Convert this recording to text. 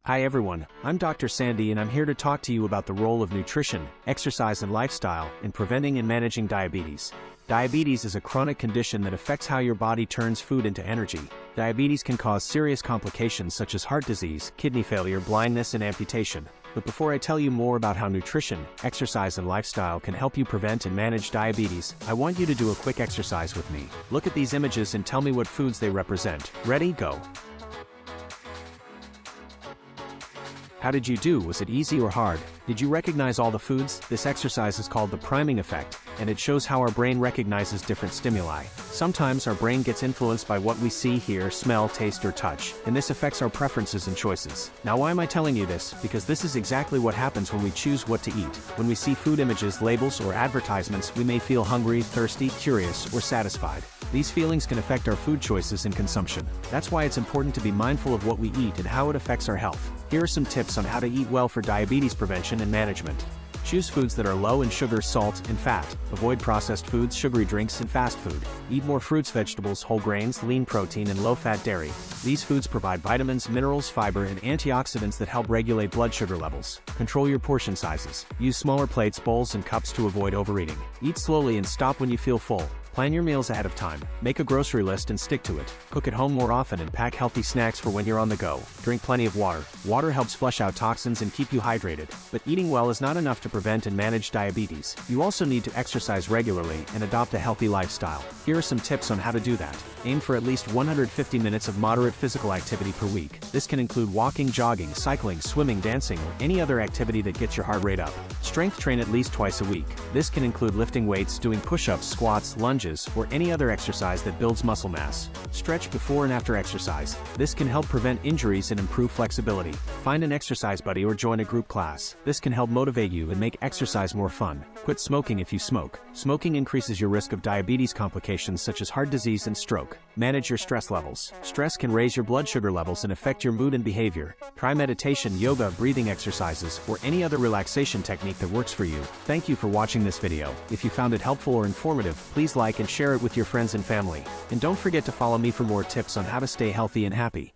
Hi everyone, I'm Dr. Sandy and I'm here to talk to you about the role of nutrition, exercise and lifestyle in preventing and managing diabetes. Diabetes is a chronic condition that affects how your body turns food into energy. Diabetes can cause serious complications such as heart disease, kidney failure, blindness and amputation. But before I tell you more about how nutrition, exercise and lifestyle can help you prevent and manage diabetes, I want you to do a quick exercise with me. Look at these images and tell me what foods they represent. Ready? Go. How did you do? Was it easy or hard? Did you recognize all the foods? This exercise is called the priming effect, and it shows how our brain recognizes different stimuli. Sometimes our brain gets influenced by what we see, hear, smell, taste, or touch, and this affects our preferences and choices. Now why am I telling you this? Because this is exactly what happens when we choose what to eat. When we see food images, labels, or advertisements, we may feel hungry, thirsty, curious, or satisfied. These feelings can affect our food choices and consumption. That's why it's important to be mindful of what we eat and how it affects our health. Here are some tips on how to eat well for diabetes prevention and management. Choose foods that are low in sugar, salt, and fat. Avoid processed foods, sugary drinks, and fast food. Eat more fruits, vegetables, whole grains, lean protein, and low-fat dairy. These foods provide vitamins, minerals, fiber, and antioxidants that help regulate blood sugar levels. Control your portion sizes. Use smaller plates, bowls, and cups to avoid overeating. Eat slowly and stop when you feel full. Plan your meals ahead of time. Make a grocery list and stick to it. Cook at home more often and pack healthy snacks for when you're on the go. Drink plenty of water. Water helps flush out toxins and keep you hydrated. But eating well is not enough to prevent and manage diabetes. You also need to exercise regularly and adopt a healthy lifestyle. Here are some tips on how to do that. Aim for at least 150 minutes of moderate physical activity per week. This can include walking, jogging, cycling, swimming, dancing, or any other activity that gets your heart rate up. Strength train at least twice a week. This can include lifting weights, doing push-ups, squats, lunges, or any other exercise that builds muscle mass. Stretch before and after exercise. This can help prevent injuries and improve flexibility. Find an exercise buddy or join a group class. This can help motivate you and make exercise more fun. Quit smoking if you smoke. Smoking increases your risk of diabetes complications such as heart disease and stroke. Manage your stress levels. Stress can raise your blood sugar levels and affect your mood and behavior. Try meditation, yoga, breathing exercises, or any other relaxation technique that works for you. Thank you for watching this video. If you found it helpful or informative, please like and share it with your friends and family. And don't forget to follow me for more tips on how to stay healthy and happy.